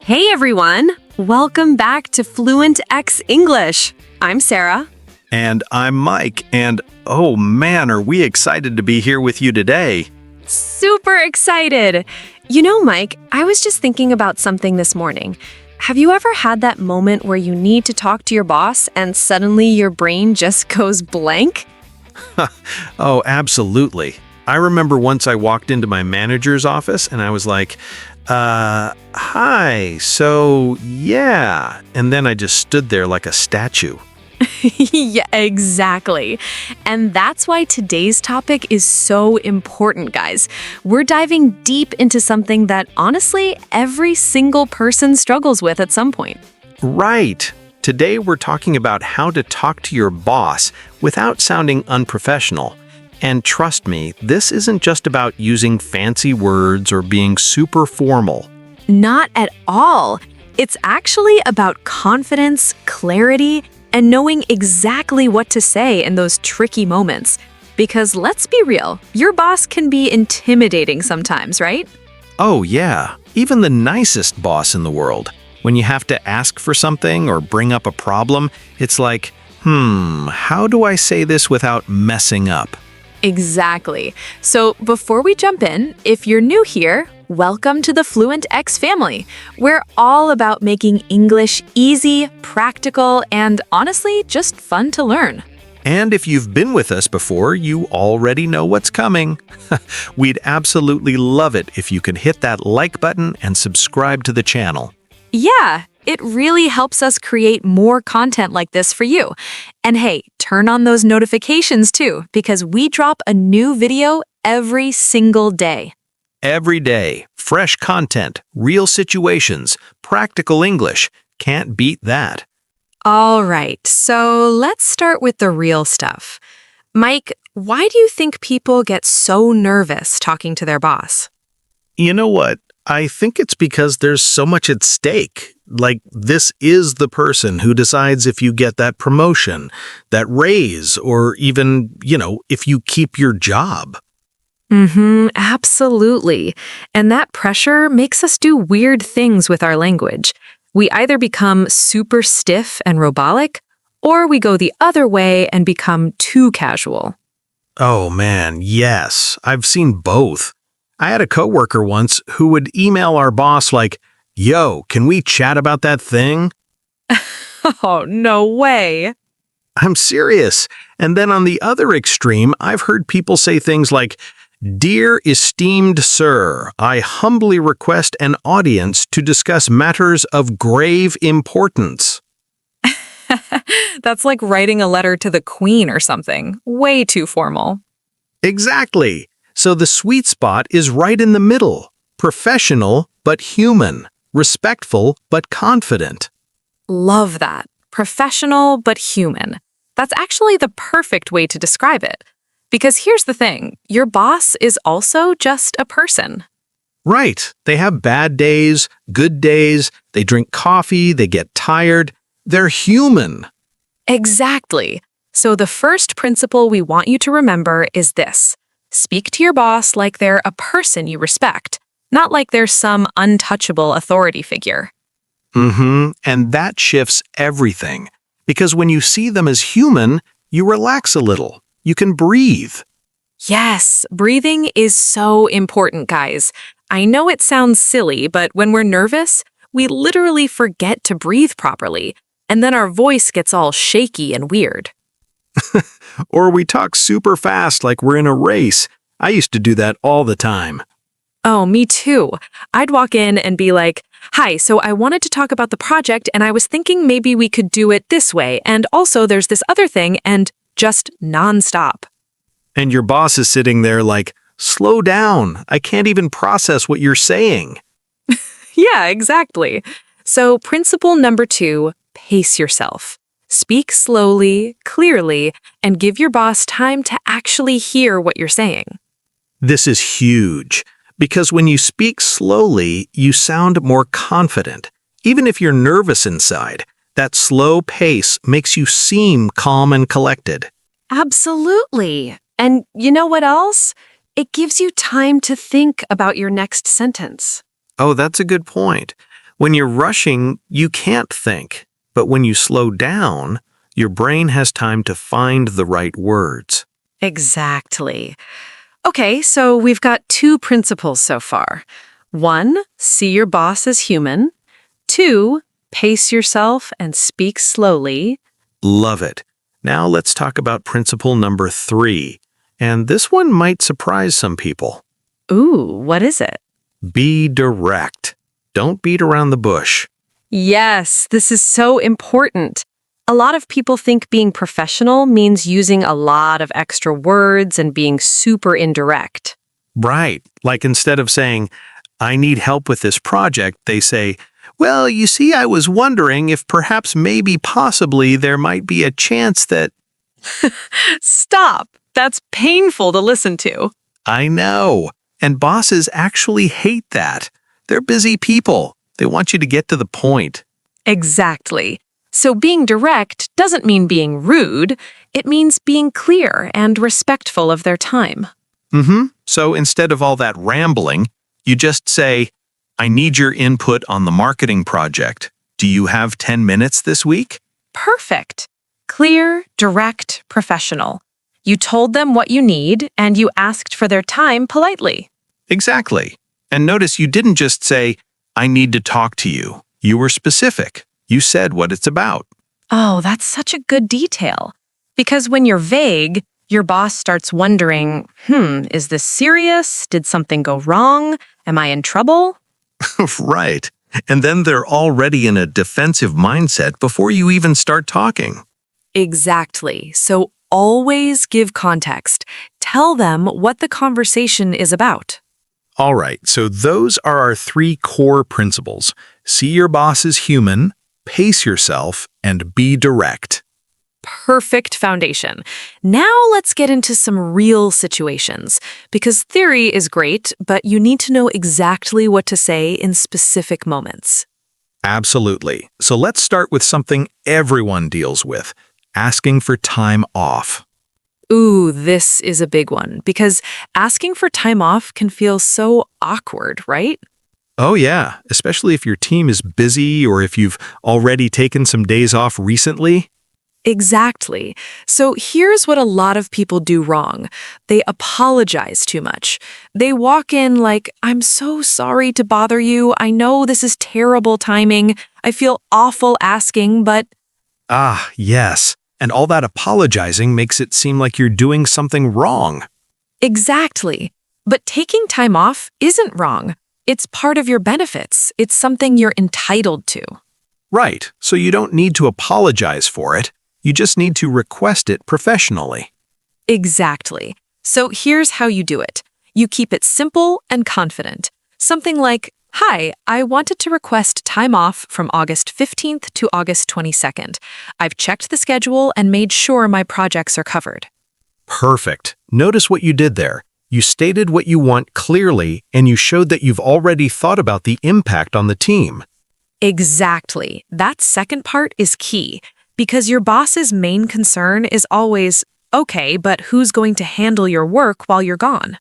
Hey everyone! Welcome back to Fluentx English. I'm Sarah. And I'm Mike, and oh man, are we excited to be here with you today. Super excited! You know, Mike, I was just thinking about something this morning. Have you ever had that moment where you need to talk to your boss and suddenly your brain just goes blank? Oh, absolutely. I remember once I walked into my manager's office and I was like, hi, so yeah. And then I just stood there like a statue. Yeah, exactly. And that's why today's topic is so important, guys. We're diving deep into something that, honestly, every single person struggles with at some point. Right. Today we're talking about how to talk to your boss without sounding unprofessional. And trust me, this isn't just about using fancy words or being super formal. Not at all. It's actually about confidence, clarity, and knowing exactly what to say in those tricky moments. Because let's be real, your boss can be intimidating sometimes, right? Oh yeah, even the nicest boss in the world. When you have to ask for something or bring up a problem, it's like, how do I say this without messing up? Exactly. So before we jump in, if you're new here, welcome to the Fluentx family. We're all about making English easy, practical, and honestly, just fun to learn. And if you've been with us before, you already know what's coming. We'd absolutely love it if you could hit that like button and subscribe to the channel. Yeah, it really helps us create more content like this for you. And hey, turn on those notifications too, because we drop a new video every single day. Every day, fresh content, real situations, practical English. Can't beat that. All right, so let's start with the real stuff. Mike, why do you think people get so nervous talking to their boss? You know what? I think it's because there's so much at stake. Like, this is the person who decides if you get that promotion, that raise, or even, if you keep your job. Absolutely. And that pressure makes us do weird things with our language. We either become super stiff and robotic, or we go the other way and become too casual. Oh man, yes. I've seen both. I had a coworker once who would email our boss like, "Yo, can we chat about that thing?" Oh, no way. I'm serious. And then on the other extreme, I've heard people say things like, "Dear esteemed sir, I humbly request an audience to discuss matters of grave importance." That's like writing a letter to the Queen or something. Way too formal. Exactly. So the sweet spot is right in the middle. Professional, but human. Respectful, but confident. Love that. Professional, but human. That's actually the perfect way to describe it. Because here's the thing, your boss is also just a person. Right. They have bad days, good days, they drink coffee, they get tired. They're human. Exactly. So the first principle we want you to remember is this. Speak to your boss like they're a person you respect, not like they're some untouchable authority figure. And that shifts everything. Because when you see them as human, you relax a little. You can breathe. Yes, breathing is so important, guys. I know it sounds silly, but when we're nervous, we literally forget to breathe properly, and then our voice gets all shaky and weird. Or we talk super fast like we're in a race. I used to do that all the time. Oh, me too. I'd walk in and be like, "Hi, so I wanted to talk about the project, and I was thinking maybe we could do it this way, and also there's this other thing," and just nonstop. And your boss is sitting there like, "Slow down. I can't even process what you're saying." Yeah, exactly. So principle number 2, pace yourself. Speak slowly, clearly, and give your boss time to actually hear what you're saying. This is huge, because when you speak slowly, you sound more confident. Even if you're nervous inside, that slow pace makes you seem calm and collected. Absolutely. And you know what else? It gives you time to think about your next sentence. Oh, that's a good point. When you're rushing, you can't think. But when you slow down, your brain has time to find the right words. Exactly. Okay, so we've got two principles so far. 1, see your boss as human. 2, pace yourself and speak slowly. Love it. Now let's talk about principle number 3. And this one might surprise some people. Ooh, what is it? Be direct. Don't beat around the bush. Yes, this is so important. A lot of people think being professional means using a lot of extra words and being super indirect. Right. Like instead of saying, I need help with this project, they say, well, you see, I was wondering if perhaps maybe possibly there might be a chance that... Stop! That's painful to listen to. I know. And bosses actually hate that. They're busy people. They want you to get to the point. Exactly. So being direct doesn't mean being rude. It means being clear and respectful of their time. So instead of all that rambling, you just say, I need your input on the marketing project. Do you have 10 minutes this week? Perfect. Clear, direct, professional. You told them what you need, and you asked for their time politely. Exactly. And notice you didn't just say, I need to talk to you. You were specific. You said what it's about. Oh, that's such a good detail. Because when you're vague, your boss starts wondering, is this serious? Did something go wrong? Am I in trouble? Right. And then they're already in a defensive mindset before you even start talking. Exactly. So always give context. Tell them what the conversation is about. All right, so those are our 3 core principles. See your boss as human, pace yourself, and be direct. Perfect foundation. Now let's get into some real situations, because theory is great, but you need to know exactly what to say in specific moments. Absolutely. So let's start with something everyone deals with, asking for time off. Ooh, this is a big one, because asking for time off can feel so awkward, right? Oh yeah, especially if your team is busy or if you've already taken some days off recently. Exactly. So here's what a lot of people do wrong. They apologize too much. They walk in like, I'm so sorry to bother you. I know this is terrible timing. I feel awful asking, but... Ah, yes. And all that apologizing makes it seem like you're doing something wrong. Exactly. But taking time off isn't wrong. It's part of your benefits. It's something you're entitled to. Right, so you don't need to apologize for it. You just need to request it professionally. Exactly. So here's how you do it. You keep it simple and confident. Something like, Hi, I wanted to request time off from August 15th to August 22nd. I've checked the schedule and made sure my projects are covered. Perfect. Notice what you did there. You stated what you want clearly, and you showed that you've already thought about the impact on the team. Exactly. That second part is key, because your boss's main concern is always, okay, but who's going to handle your work while you're gone?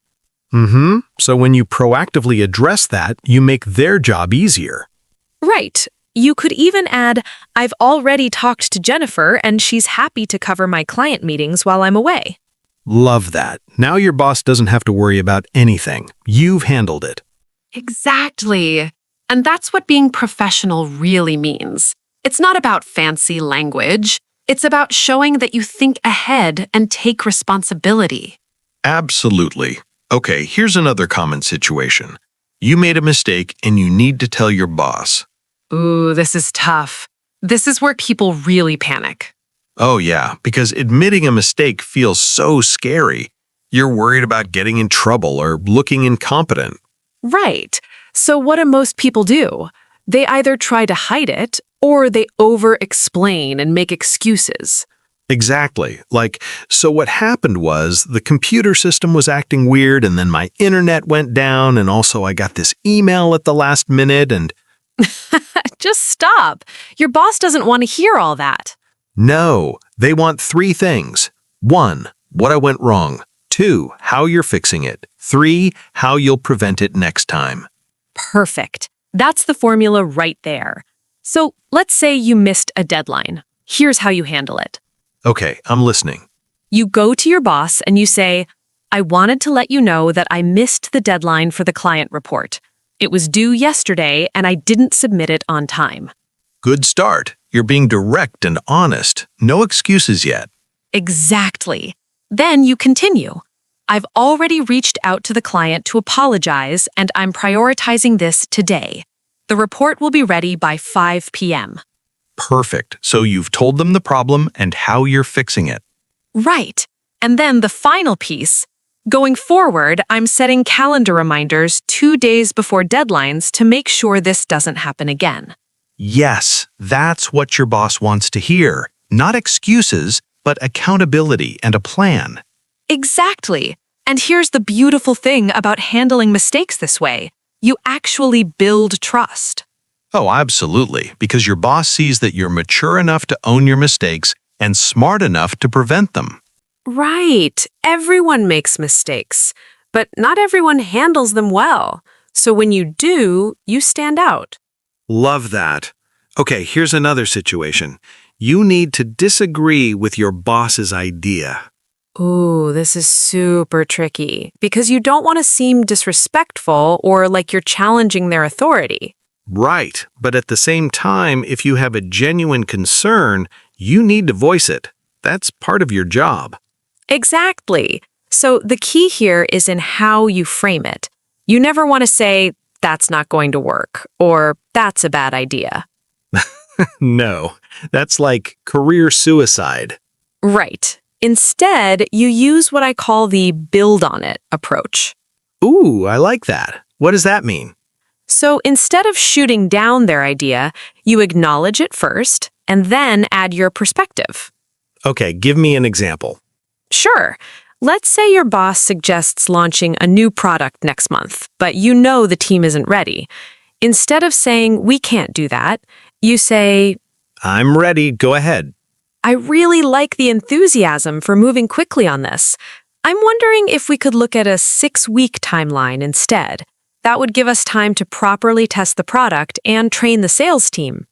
So when you proactively address that, you make their job easier. Right. You could even add, I've already talked to Jennifer and she's happy to cover my client meetings while I'm away. Love that. Now your boss doesn't have to worry about anything. You've handled it. Exactly. And that's what being professional really means. It's not about fancy language. It's about showing that you think ahead and take responsibility. Absolutely. Okay, here's another common situation. You made a mistake and you need to tell your boss. Ooh, this is tough. This is where people really panic. Oh yeah, because admitting a mistake feels so scary. You're worried about getting in trouble or looking incompetent. Right. So what do most people do? They either try to hide it or they over-explain and make excuses. Exactly. Like, so what happened was the computer system was acting weird and then my internet went down and also I got this email at the last minute and... Just stop. Your boss doesn't want to hear all that. No, they want 3 things. 1, what I went wrong. 2, how you're fixing it. 3, how you'll prevent it next time. Perfect. That's the formula right there. So let's say you missed a deadline. Here's how you handle it. Okay, I'm listening. You go to your boss and you say, I wanted to let you know that I missed the deadline for the client report. It was due yesterday and I didn't submit it on time. Good start. You're being direct and honest. No excuses yet. Exactly. Then you continue. I've already reached out to the client to apologize and I'm prioritizing this today. The report will be ready by 5 p.m. Perfect. So you've told them the problem and how you're fixing it. Right. And then the final piece. Going forward, I'm setting calendar reminders 2 days before deadlines to make sure this doesn't happen again. Yes, that's what your boss wants to hear. Not excuses, but accountability and a plan. Exactly. And here's the beautiful thing about handling mistakes this way. You actually build trust. Oh, absolutely, because your boss sees that you're mature enough to own your mistakes and smart enough to prevent them. Right. Everyone makes mistakes, but not everyone handles them well. So when you do, you stand out. Love that. Okay, here's another situation. You need to disagree with your boss's idea. Ooh, this is super tricky because you don't want to seem disrespectful or like you're challenging their authority. Right, but at the same time, if you have a genuine concern, you need to voice it. That's part of your job. Exactly. So the key here is in how you frame it. You never want to say, that's not going to work, or that's a bad idea. No, that's like career suicide. Right. Instead, you use what I call the build on it approach. Ooh, I like that. What does that mean? So instead of shooting down their idea, you acknowledge it first and then add your perspective. Okay, give me an example. Sure. Let's say your boss suggests launching a new product next month, but you know the team isn't ready. Instead of saying, we can't do that, you say, I'm ready, go ahead. I really like the enthusiasm for moving quickly on this. I'm wondering if we could look at a 6-week timeline instead. That would give us time to properly test the product and train the sales team.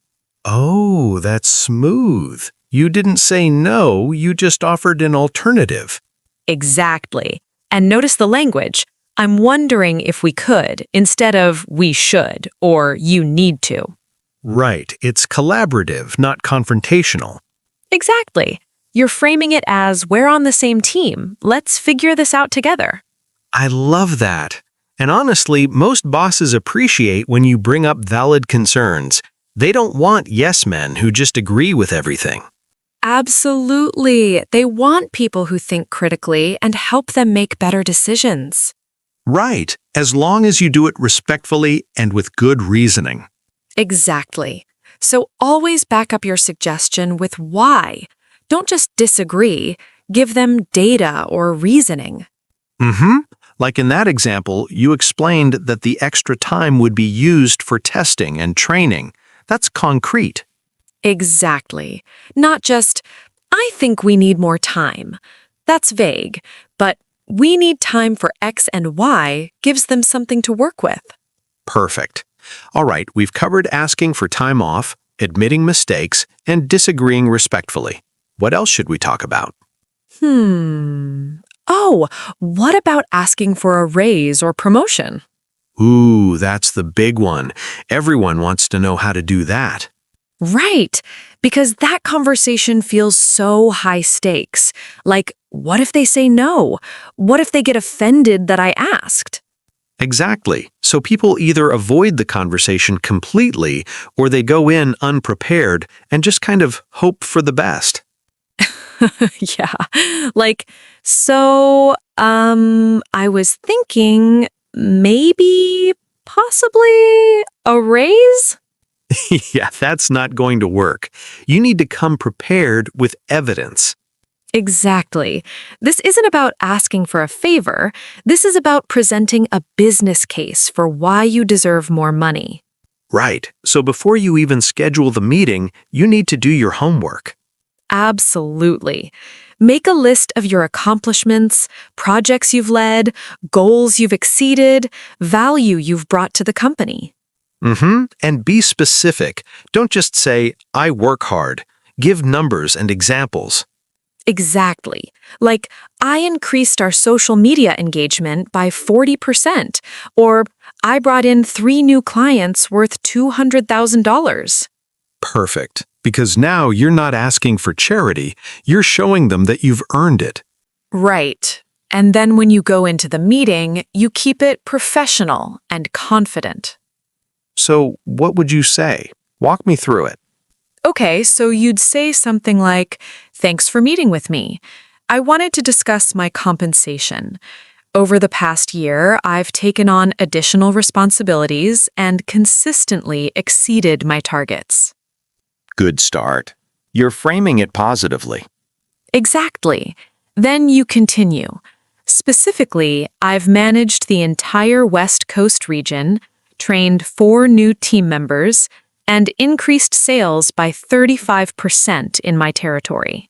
Oh, that's smooth. You didn't say no, you just offered an alternative. Exactly. And notice the language. I'm wondering if we could, instead of we should or you need to. Right, it's collaborative, not confrontational. Exactly. You're framing it as we're on the same team. Let's figure this out together. I love that. And honestly, most bosses appreciate when you bring up valid concerns. They don't want yes men who just agree with everything. Absolutely. They want people who think critically and help them make better decisions. Right, as long as you do it respectfully and with good reasoning. Exactly. So always back up your suggestion with why. Don't just disagree. Give them data or reasoning. Like in that example, you explained that the extra time would be used for testing and training. That's concrete. Exactly. Not just, I think we need more time. That's vague, but we need time for X and Y gives them something to work with. Perfect. All right, we've covered asking for time off, admitting mistakes, and disagreeing respectfully. What else should we talk about? Oh, what about asking for a raise or promotion? Ooh, that's the big one. Everyone wants to know how to do that. Right, because that conversation feels so high stakes. Like, what if they say no? What if they get offended that I asked? Exactly. So people either avoid the conversation completely or they go in unprepared and just kind of hope for the best. Yeah, like, I was thinking maybe, possibly a raise? Yeah, that's not going to work. You need to come prepared with evidence. Exactly. This isn't about asking for a favor. This is about presenting a business case for why you deserve more money. Right. So before you even schedule the meeting, you need to do your homework. Absolutely. Make a list of your accomplishments, projects you've led, goals you've exceeded, value you've brought to the company. And be specific. Don't just say, I work hard. Give numbers and examples. Exactly. Like, I increased our social media engagement by 40%, or I brought in 3 new clients worth $200,000. Perfect. Because now you're not asking for charity, you're showing them that you've earned it. Right. And then when you go into the meeting, you keep it professional and confident. So, what would you say? Walk me through it. Okay, so you'd say something like, "Thanks for meeting with me. I wanted to discuss my compensation. Over the past year, I've taken on additional responsibilities and consistently exceeded my targets." Good start. You're framing it positively. Exactly. Then you continue. Specifically, I've managed the entire West Coast region, trained 4 new team members, and increased sales by 35% in my territory.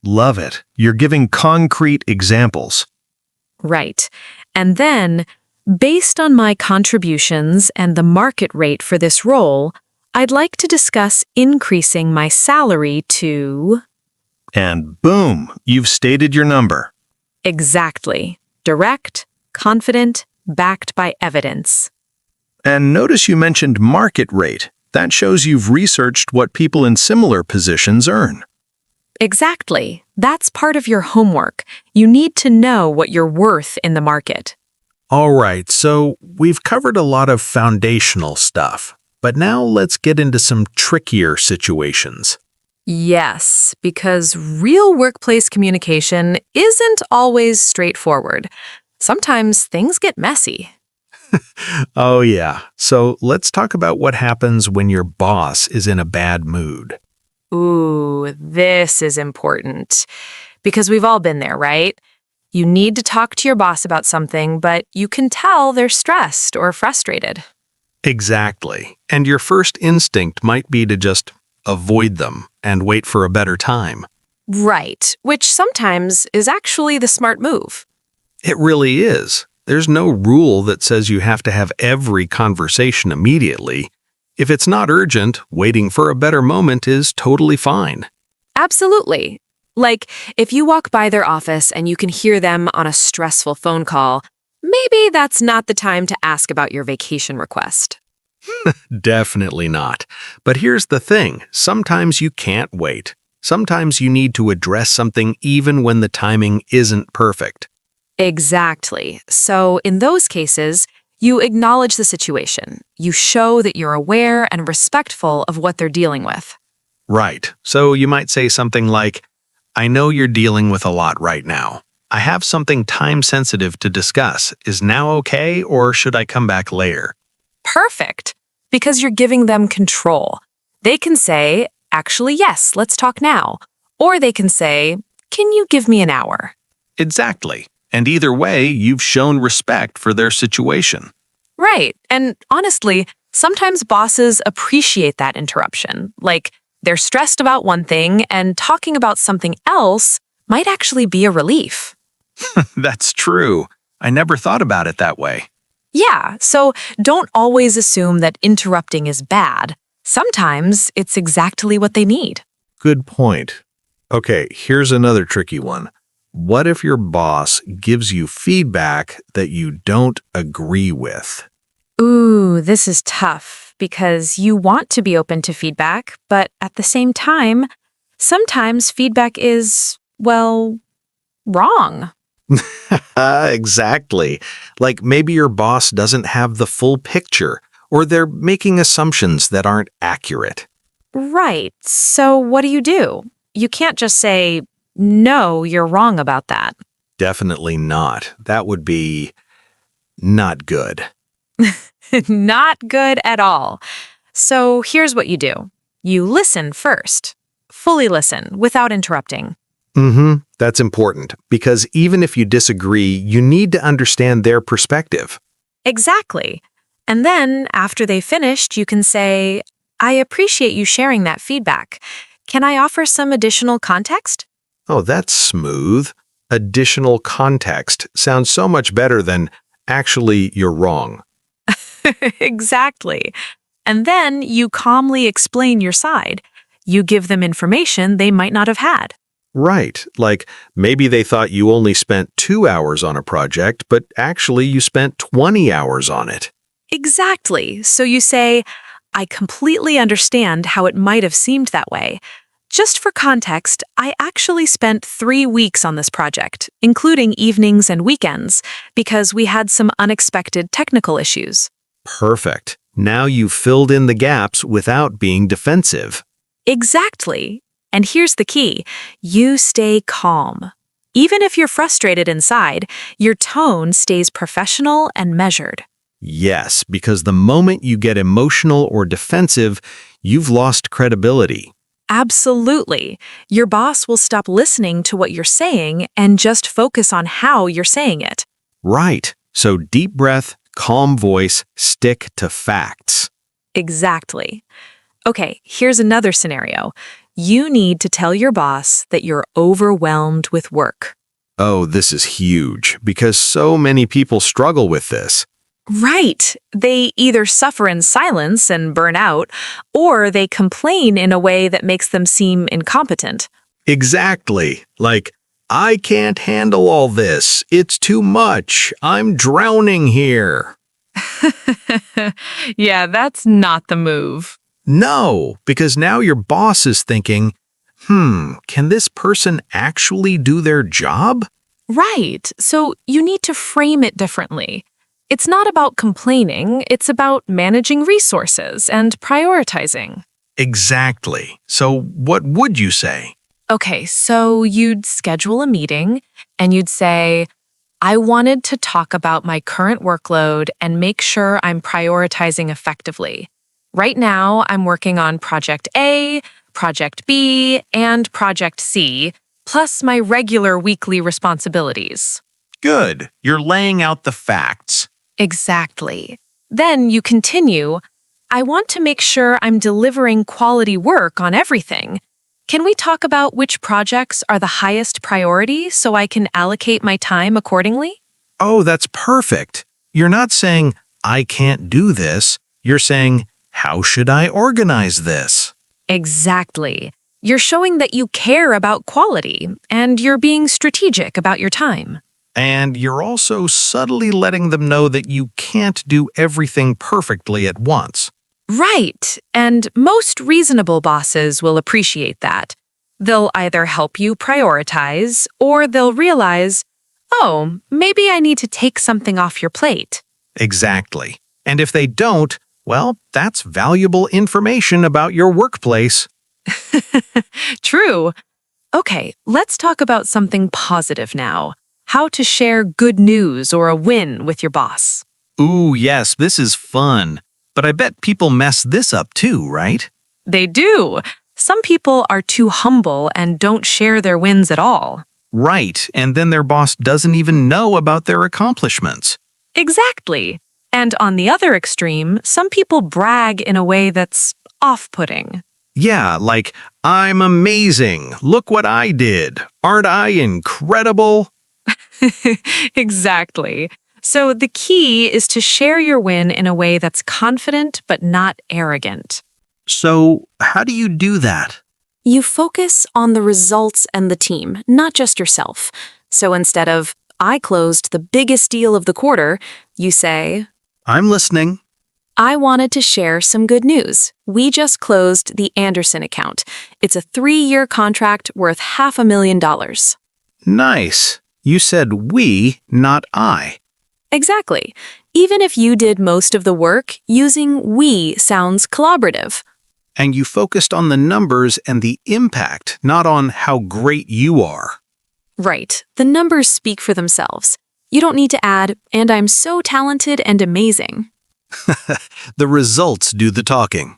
Love it. You're giving concrete examples. Right. And then, based on my contributions and the market rate for this role, I'd like to discuss increasing my salary to... And boom, you've stated your number. Exactly. Direct, confident, backed by evidence. And notice you mentioned market rate. That shows you've researched what people in similar positions earn. Exactly. That's part of your homework. You need to know what you're worth in the market. All right, so we've covered a lot of foundational stuff, but now let's get into some trickier situations. Yes, because real workplace communication isn't always straightforward. Sometimes things get messy. Oh yeah, so let's talk about what happens when your boss is in a bad mood. Ooh, this is important. Because we've all been there, right? You need to talk to your boss about something, but you can tell they're stressed or frustrated. Exactly, and your first instinct might be to just avoid them and wait for a better time. Right, which sometimes is actually the smart move. It really is. There's no rule that says you have to have every conversation immediately. If it's not urgent, waiting for a better moment is totally fine. Absolutely. Like, if you walk by their office and you can hear them on a stressful phone call, maybe that's not the time to ask about your vacation request. Definitely not. But here's the thing, sometimes you can't wait. Sometimes you need to address something even when the timing isn't perfect. Exactly. So, in those cases, you acknowledge the situation. You show that you're aware and respectful of what they're dealing with. Right. So you might say something like, I know you're dealing with a lot right now. I have something time-sensitive to discuss. Is now okay, or should I come back later? Perfect. Because you're giving them control. They can say, actually, yes, let's talk now. Or they can say, can you give me an hour? Exactly. And either way, you've shown respect for their situation. Right. And honestly, sometimes bosses appreciate that interruption. Like, they're stressed about one thing, and talking about something else might actually be a relief. That's true. I never thought about it that way. Yeah, so don't always assume that interrupting is bad. Sometimes it's exactly what they need. Good point. Okay, here's another tricky one. What if your boss gives you feedback that you don't agree with? Ooh, this is tough because you want to be open to feedback, but at the same time, sometimes feedback is, well, wrong. Exactly. Like maybe your boss doesn't have the full picture, or they're making assumptions that aren't accurate. Right. So what do? You can't just say, no, you're wrong about that. Definitely not. That would be not good. Not good at all. So here's what you do. You listen first. Fully listen without interrupting. That's important because even if you disagree, you need to understand their perspective. Exactly. And then after they've finished, you can say, I appreciate you sharing that feedback. Can I offer some additional context? Oh, that's smooth. Additional context sounds so much better than actually you're wrong. Exactly. And then you calmly explain your side. You give them information they might not have had. Right, like maybe they thought you only spent 2 hours on a project, but actually you spent 20 hours on it. Exactly. So you say, I completely understand how it might have seemed that way. Just for context, I actually spent 3 weeks on this project, including evenings and weekends, because we had some unexpected technical issues. Perfect. Now you've filled in the gaps without being defensive. Exactly. And here's the key. You stay calm. Even if you're frustrated inside, your tone stays professional and measured. Yes, because the moment you get emotional or defensive, you've lost credibility. Absolutely. Your boss will stop listening to what you're saying and just focus on how you're saying it. Right. So deep breath, calm voice, stick to facts. Exactly. Okay, here's another scenario. You need to tell your boss that you're overwhelmed with work. Oh, this is huge because so many people struggle with this. Right. They either suffer in silence and burn out, or they complain in a way that makes them seem incompetent. Exactly. Like, I can't handle all this. It's too much. I'm drowning here. Yeah, that's not the move. No, because now your boss is thinking, can this person actually do their job? Right. So you need to frame it differently. It's not about complaining, it's about managing resources and prioritizing. Exactly. So what would you say? Okay, so you'd schedule a meeting and you'd say, I wanted to talk about my current workload and make sure I'm prioritizing effectively. Right now, I'm working on Project A, Project B, and Project C, plus my regular weekly responsibilities. Good. You're laying out the facts. Exactly. Then you continue, I want to make sure I'm delivering quality work on everything. Can we talk about which projects are the highest priority so I can allocate my time accordingly? Oh, that's perfect. You're not saying, I can't do this. You're saying, how should I organize this? Exactly. You're showing that you care about quality and you're being strategic about your time. And you're also subtly letting them know that you can't do everything perfectly at once. Right. And most reasonable bosses will appreciate that. They'll either help you prioritize or they'll realize, oh, maybe I need to take something off your plate. Exactly. And if they don't, well, that's valuable information about your workplace. True. Okay, let's talk about something positive now. How to share good news or a win with your boss. Ooh, yes, this is fun. But I bet people mess this up too, right? They do. Some people are too humble and don't share their wins at all. Right, and then their boss doesn't even know about their accomplishments. Exactly. And on the other extreme, some people brag in a way that's off-putting. Yeah, like, I'm amazing. Look what I did. Aren't I incredible? Exactly. So the key is to share your win in a way that's confident but not arrogant. So, how do you do that? You focus on the results and the team, not just yourself. So instead of, I closed the biggest deal of the quarter, you say, I'm listening. I wanted to share some good news. We just closed the Anderson account. It's a 3-year contract worth $500,000. Nice. You said we, not I. Exactly. Even if you did most of the work, using we sounds collaborative. And you focused on the numbers and the impact, not on how great you are. Right. The numbers speak for themselves. You don't need to add, and I'm so talented and amazing. The results do the talking.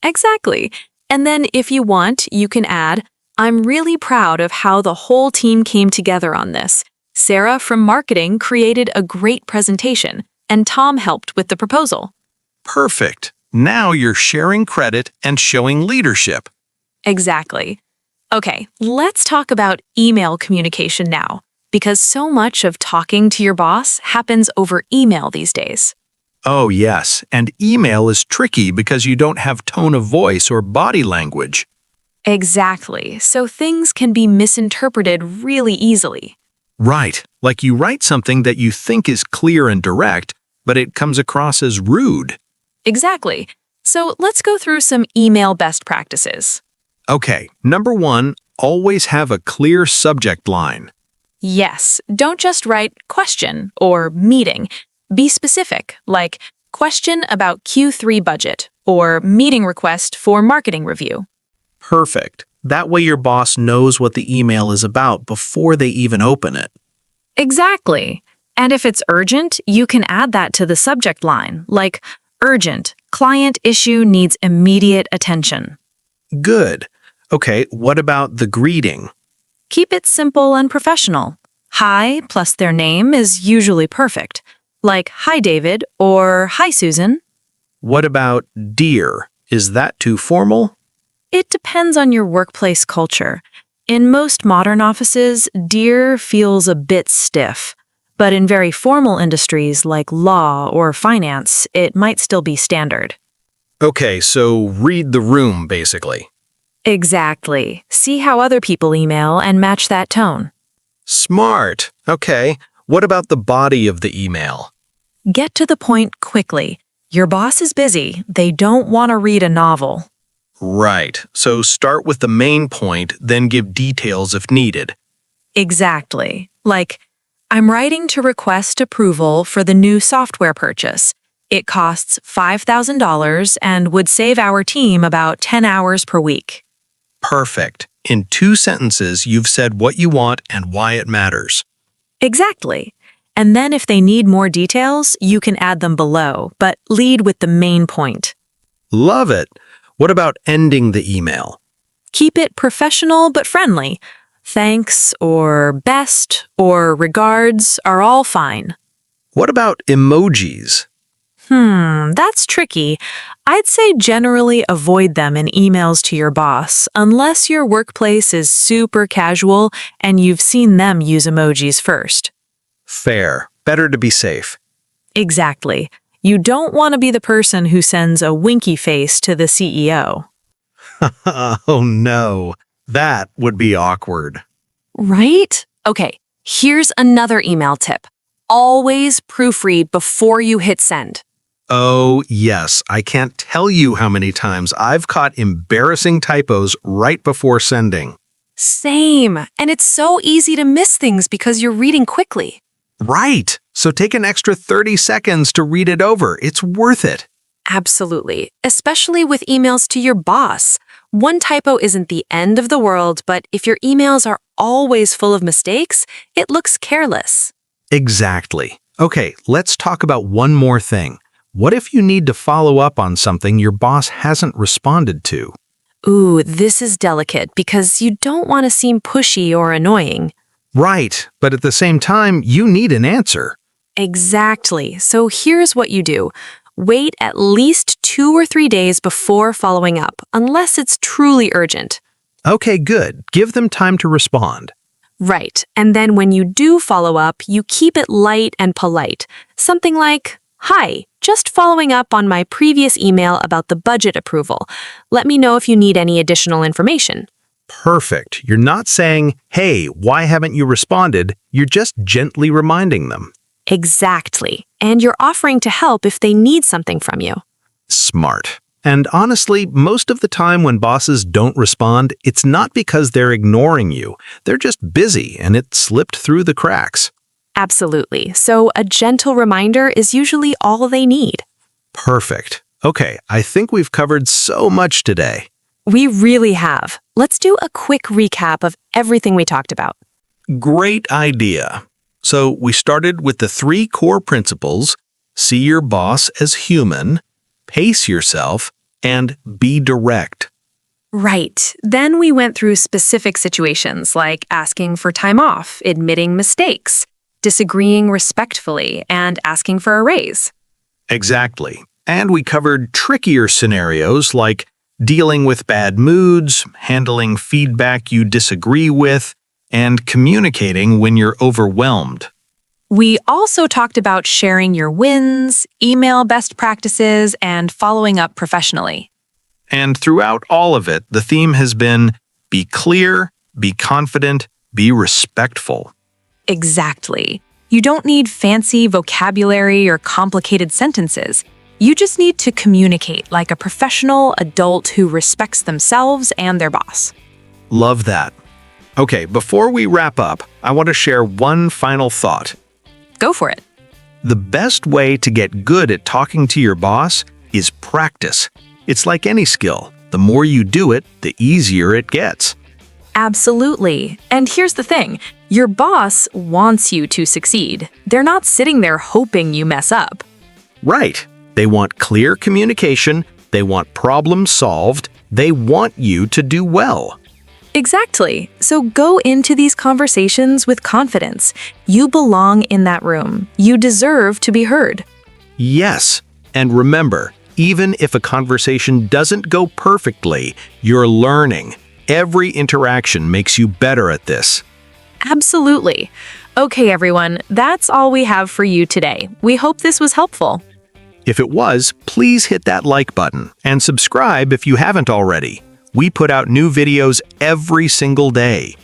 Exactly. And then if you want, you can add, I'm really proud of how the whole team came together on this. Sarah from marketing created a great presentation, and Tom helped with the proposal. Perfect. Now you're sharing credit and showing leadership. Exactly. Okay, let's talk about email communication now, because so much of talking to your boss happens over email these days. Oh, yes, and email is tricky because you don't have tone of voice or body language. Exactly, so things can be misinterpreted really easily. Right, like you write something that you think is clear and direct, but it comes across as rude. Exactly. So let's go through some email best practices. Okay, number one, always have a clear subject line. Yes, don't just write question or meeting. Be specific, like question about Q3 budget or meeting request for marketing review. Perfect. That way your boss knows what the email is about before they even open it. Exactly. And if it's urgent, you can add that to the subject line, like urgent, client issue needs immediate attention. Good. Okay, what about the greeting? Keep it simple and professional. Hi plus their name is usually perfect, like hi David or hi Susan. What about dear? Is that too formal? It depends on your workplace culture. In most modern offices, dear feels a bit stiff, but in very formal industries like law or finance, it might still be standard. Okay, so read the room, basically. Exactly. See how other people email and match that tone. Smart. Okay, what about the body of the email? Get to the point quickly. Your boss is busy. They don't want to read a novel. Right, so start with the main point, then give details if needed. Exactly. Like, I'm writing to request approval for the new software purchase. It costs $5,000 and would save our team about 10 hours per week. Perfect. In 2 sentences, you've said what you want and why it matters. Exactly. And then if they need more details, you can add them below, but lead with the main point. Love it. What about ending the email? Keep it professional but friendly. Thanks or best or regards are all fine. What about emojis? That's tricky. I'd say generally avoid them in emails to your boss unless your workplace is super casual and you've seen them use emojis first. Fair. Better to be safe. Exactly. You don't want to be the person who sends a winky face to the CEO. Oh no, that would be awkward. Right? Okay, here's another email tip. Always proofread before you hit send. Oh yes, I can't tell you how many times I've caught embarrassing typos right before sending. Same. And it's so easy to miss things because you're reading quickly. Right, so take an extra 30 seconds to read it over. It's worth it. Absolutely, especially with emails to your boss. One typo isn't the end of the world, but if your emails are always full of mistakes, it looks careless. Exactly. Okay, let's talk about one more thing. What if you need to follow up on something your boss hasn't responded to? Ooh, this is delicate because you don't want to seem pushy or annoying. Right, but at the same time, you need an answer. Exactly. So here's what you do. Wait at least 2 or 3 days before following up, unless it's truly urgent. Okay, good. Give them time to respond. Right. And then when you do follow up, you keep it light and polite. Something like, "Hi, just following up on my previous email about the budget approval. Let me know if you need any additional information." Perfect. You're not saying, hey, why haven't you responded? You're just gently reminding them. Exactly. And you're offering to help if they need something from you. Smart. And honestly, most of the time when bosses don't respond, it's not because they're ignoring you. They're just busy and it slipped through the cracks. Absolutely. So a gentle reminder is usually all they need. Perfect. Okay, I think we've covered so much today. We really have. Let's do a quick recap of everything we talked about. Great idea. So we started with the 3 core principles: see your boss as human, pace yourself, and be direct. Right. Then we went through specific situations like asking for time off, admitting mistakes, disagreeing respectfully, and asking for a raise. Exactly. And we covered trickier scenarios like dealing with bad moods, handling feedback you disagree with, and communicating when you're overwhelmed. We also talked about sharing your wins, email best practices, and following up professionally. And throughout all of it, the theme has been be clear, be confident, be respectful. Exactly. You don't need fancy vocabulary or complicated sentences. You just need to communicate like a professional adult who respects themselves and their boss. Love that. Okay, before we wrap up, I want to share one final thought. Go for it. The best way to get good at talking to your boss is practice. It's like any skill. The more you do it, the easier it gets. Absolutely. And here's the thing. Your boss wants you to succeed. They're not sitting there hoping you mess up. Right. They want clear communication. They want problems solved. They want you to do well. Exactly. So go into these conversations with confidence. You belong in that room. You deserve to be heard. Yes. And remember, even if a conversation doesn't go perfectly, you're learning. Every interaction makes you better at this. Absolutely. Okay, everyone, that's all we have for you today. We hope this was helpful. If it was, please hit that like button and subscribe if you haven't already. We put out new videos every single day.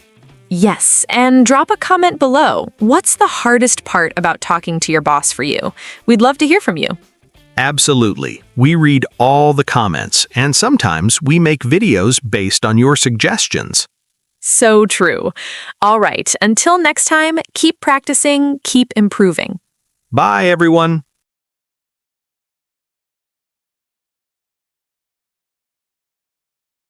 Yes, and drop a comment below. What's the hardest part about talking to your boss for you? We'd love to hear from you. Absolutely. We read all the comments, and sometimes we make videos based on your suggestions. So true. All right, until next time, keep practicing, keep improving. Bye, everyone.